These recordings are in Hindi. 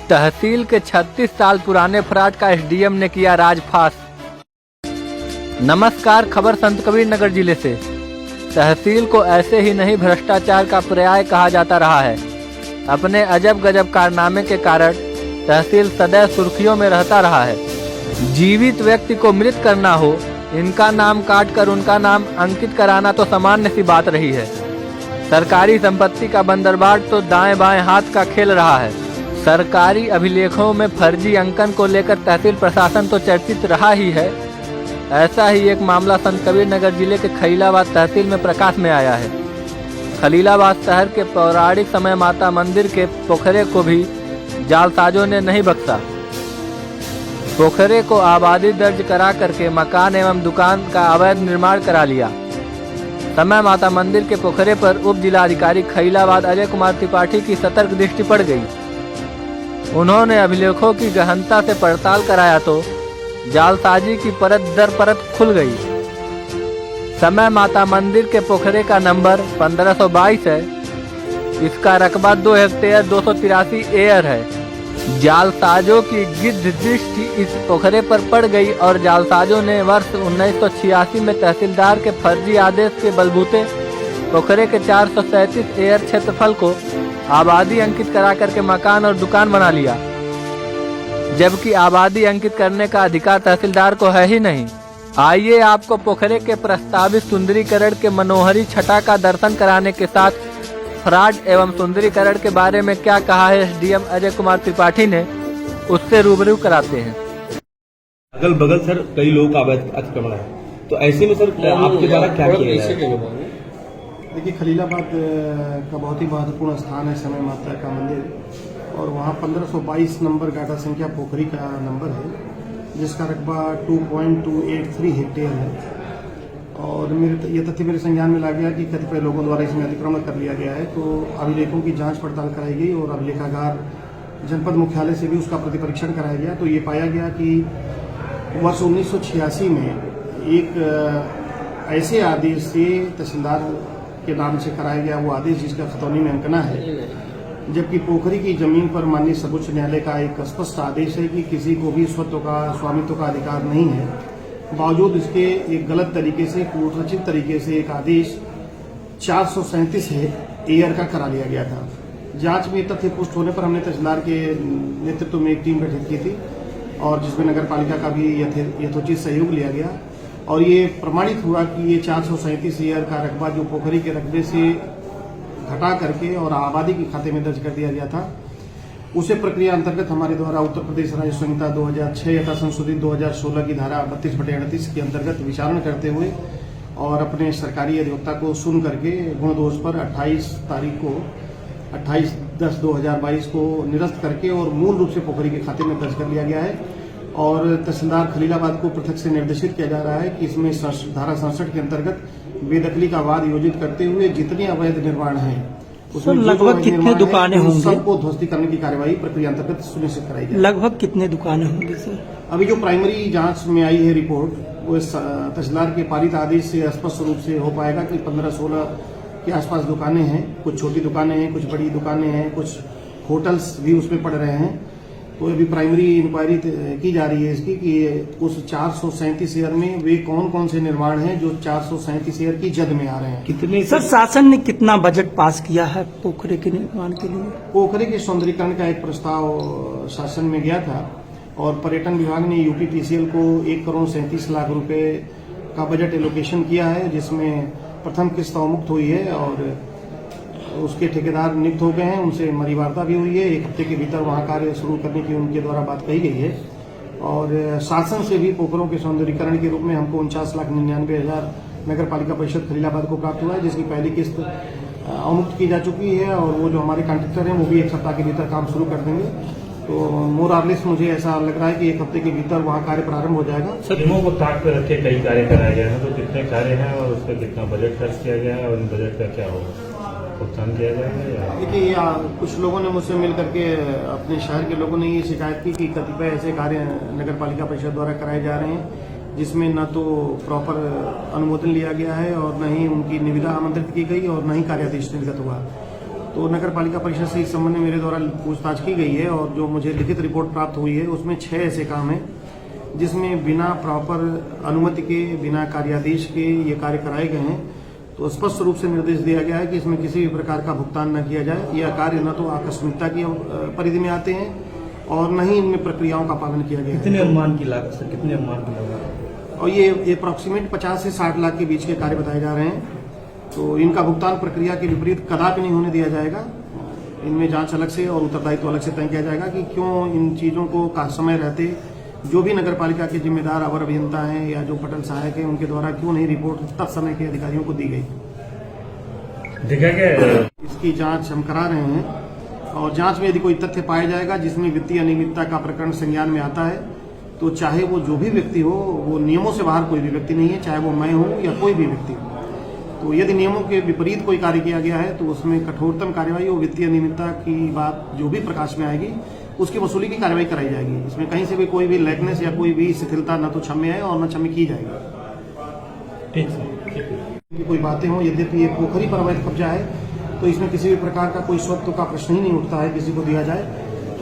तहसील के 36 साल पुराने फ्रॉड का एसडीएम ने किया राजफाश। नमस्कार, खबर संत कबीर नगर जिले से। तहसील को ऐसे ही नहीं भ्रष्टाचार का पर्याय कहा जाता रहा है। अपने अजब गजब कारनामे के कारण तहसील सदैव सुर्खियों में रहता रहा है। जीवित व्यक्ति को मृत करना हो, इनका नाम काटकर उनका नाम अंकित कराना तो सामान्य सी बात रही है। सरकारी संपत्ति का बंदरबाट तो दाएं बाएं हाथ का खेल रहा है। सरकारी अभिलेखों में फर्जी अंकन को लेकर तहसील प्रशासन तो चर्चित रहा ही है। ऐसा ही एक मामला संत कबीर नगर जिले के खलीलाबाद तहसील में प्रकाश में आया है। खलीलाबाद शहर के पौराणिक समय माता मंदिर के पोखरे को भी जालसाजों ने नहीं बख्शा। पोखरे को आबादी दर्ज करा करके मकान एवं दुकान का अवैध निर्माण करा लिया। समय माता मंदिर के पोखरे पर उप जिलाधिकारी खलीलाबाद अजय कुमार त्रिपाठी की सतर्क दृष्टि पड़ गई। उन्होंने अभिलेखों की गहनता से पड़ताल कराया तो जालसाजी की परत दर परत खुल गई। समय माता मंदिर के पोखरे का नंबर 1522 है। इसका रकबा 2 हेक्टेयर 283 एयर है। जालसाजों की गिद्ध दृष्टि इस पोखरे पर पड़ गई और जालसाजों ने वर्ष 1986 में तहसीलदार के फर्जी आदेश के बलबूते पोखरे के 437 एयर क्षेत्रफल को आबादी अंकित करा करके मकान और दुकान बना लिया, जबकि आबादी अंकित करने का अधिकार तहसीलदार को है ही नहीं। आइए आपको पोखरे के प्रस्तावित सुंदरीकरण के मनोहरी छटा का दर्शन कराने के साथ फ्रॉड एवं सुंदरीकरण के बारे में क्या कहा है एसडीएम अजय कुमार त्रिपाठी ने, उससे रूबरू कराते हैं। अगल बगल सर कई लोगों का अवैध अतिक्रमण है, तो ऐसे में सर आपके द्वारा क्या किया जाए? देखिए, खलीलाबाद का बहुत ही महत्वपूर्ण स्थान है समय माता का मंदिर, और वहाँ 1522 नंबर डाटा संख्या पोखरी का नंबर है, जिसका रकबा 2.283 हेक्टेयर है। और ये तथ्य मेरे संज्ञान में ला गया कि कतिपय लोगों द्वारा इसमें अतिक्रमण कर लिया गया है। तो अभिलेखों की जांच पड़ताल कराई गई और अभिलेखागार जनपद मुख्यालय से भी उसका प्रतिपरीक्षण कराया गया। तो ये पाया गया कि वर्ष 1986 में एक ऐसे आदेश से तहसीलदार के नाम से कराया गया वो आदेश जिसका खतौनी में अंकना है, जबकि पोखरी की जमीन पर माननीय सर्वोच्च न्यायालय का एक स्पष्ट आदेश है कि किसी को भी स्वत्व का स्वामित्व का अधिकार नहीं है। बावजूद इसके एक गलत तरीके से कूटरचित तरीके से एक आदेश 437 एयर का करा लिया गया था। जांच में तथ्य पुष्ट होने पर हमने तहसीलदार के नेतृत्व में एक टीम गठित की थी और जिसमें नगर पालिका का भी यथोचित सहयोग लिया गया, और ये प्रमाणित हुआ कि ये 437 एयर का रकबा जो पोखरी के रकबे से घटा करके और आबादी के खाते में दर्ज कर दिया गया था, उसे प्रक्रिया अंतर्गत हमारे द्वारा उत्तर प्रदेश राज्य संहिता 2006 यथा संशोधित 2016 की धारा 32/38 के अंतर्गत विचारण करते हुए और अपने सरकारी अधिवक्ता को सुन करके गुण दोष पर 28/10/2022 को निरस्त करके और मूल रूप से पोखरी के खाते में दर्ज कर लिया गया है। और तहसीलदार खलीलाबाद को पृथक से निर्देशित किया जा रहा है कि इसमें धारा 67 के अंतर्गत बेदखली का वाद योजित करते हुए जितने अवैध निर्माण हैं उसमें लगभग कितने दुकानें होंगी, सबको ध्वस्ती करने की कार्यवाही प्रक्रिया अंतर्गत सुनिश्चित कराई जाए। लगभग कितने दुकानें होंगी सर? अभी जो प्राइमरी जांच में आई है रिपोर्ट, वो तहसीलदार के पारित आदेश से स्पष्ट रूप से हो पाएगा कि 15-16 के आसपास दुकानें हैं। कुछ छोटी दुकानें हैं, कुछ बड़ी दुकानें हैं, कुछ होटल्स भी उसमें पड़ रहे हैं। तो अभी प्राइमरी इंक्वायरी की जा रही है इसकी कि उस 437 एयर में वे कौन कौन से निर्माण हैं जो 437 एयर की जद में आ रहे हैं। कितने सर शासन ने कितना बजट पास किया है पोखरे के निर्माण के लिए? पोखरे के सौंदर्यीकरण का एक प्रस्ताव शासन में गया था और पर्यटन विभाग ने यूपीपीसीएल को 1,37 करोड़ रुपए का बजट एलोकेशन किया है, जिसमें प्रथम किस्त अवमुक्त हुई है और उसके ठेकेदार नियुक्त हो गए हैं, उनसे मरीवार्ता भी हुई है। 1 हफ्ते के भीतर वहां कार्य शुरू करने की उनके द्वारा बात कही गई है। और शासन से भी पोखरों के सौंदर्यीकरण के रूप में हमको 49,99,000 नगर पालिका परिषद खलीलाबाद को प्राप्त हुआ है, जिसकी पहली किस्त अवमुक्त की जा चुकी है और वो जो हमारे कॉन्ट्रैक्टर हैं वो भी 1 सप्ताह के भीतर काम शुरू कर देंगे। तो मोर ऑरलेस मुझे ऐसा लग रहा है कि 1 हफ्ते के भीतर वहाँ कार्य प्रारंभ हो जाएगा। सदमों को ताक पर रखे कई कार्य कराए गए हैं, तो कितने कार्य हैं और उस पर कितना बजट खर्च किया गया है और इन बजट का क्या होगा, भुगतान किया जाएगा? देखिए, कुछ लोगों ने मुझसे मिल करके अपने शहर के लोगों ने ये शिकायत की कि कतिपय ऐसे कार्य नगर पालिका परिषद द्वारा कराए जा रहे हैं जिसमें न तो प्रॉपर अनुमोदन लिया गया है और न ही उनकी निविदा आमंत्रित की गई और न ही कार्यादेश निर्गत हुआ। तो नगर पालिका परिषद से इस संबंध में मेरे द्वारा पूछताछ की गई है और जो मुझे लिखित रिपोर्ट प्राप्त हुई है उसमें 6 ऐसे काम हैं जिसमें बिना प्रॉपर अनुमति के, बिना कार्यादेश के ये कार्य कराए गए हैं। तो स्पष्ट रूप से निर्देश दिया गया है कि इसमें किसी भी प्रकार का भुगतान न किया जाए। यह कार्य न तो आकस्मिकता की परिधि में आते हैं और न ही इनमें प्रक्रियाओं का पालन किया गया है। कितने अनुमान की लागत सर, कितने अनुमान की लागत? और ये अप्रॉक्सीमेट 50 से 60 लाख के बीच के कार्य बताए जा रहे हैं। तो इनका भुगतान प्रक्रिया के विपरीत कदापि नहीं होने दिया जाएगा। इनमें जांच अलग से और उत्तरदायित्व अलग से तय किया जाएगा कि क्यों इन चीजों को समय रहते जो भी नगर पालिका के जिम्मेदार अवर अभियंता हैं या जो पटल सहायक हैं उनके द्वारा क्यों नहीं रिपोर्ट तत्समय के अधिकारियों को दी गई। देखा गया इसकी जांच हम करा रहे हैं और जांच में यदि कोई तथ्य पाया जाएगा जिसमें वित्तीय अनियमितता का प्रकरण संज्ञान में आता है तो चाहे वो जो भी व्यक्ति हो, वो नियमों से बाहर कोई भी व्यक्ति नहीं है, चाहे वो मैं हूं या कोई भी व्यक्ति हो। तो यदि नियमों के विपरीत कोई कार्य किया गया है तो उसमें कठोरतम कार्यवाही और वित्तीय अनियमितता की बात जो भी प्रकाश में आएगी उसकी वसूली की कार्रवाई कराई जाएगी। इसमें कहीं से भी कोई भी लैकनेस या कोई भी शिथिलता न तो क्षम्य है और न क्षम्य की जाएगी। ठीक सर। कोई बातें हों, यद्यपि ये पोखरी पर अवैध कब्जा है तो इसमें किसी भी प्रकार का कोई स्वत्व का प्रश्न ही नहीं उठता है किसी को दिया जाए,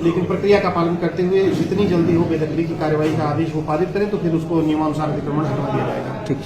लेकिन प्रक्रिया का पालन करते हुए जितनी जल्दी हो बेदखली की कार्रवाई का आदेश वो पारित करें तो फिर उसको नियमानुसार अतिक्रमण हटवा दिया जाएगा। ठीक।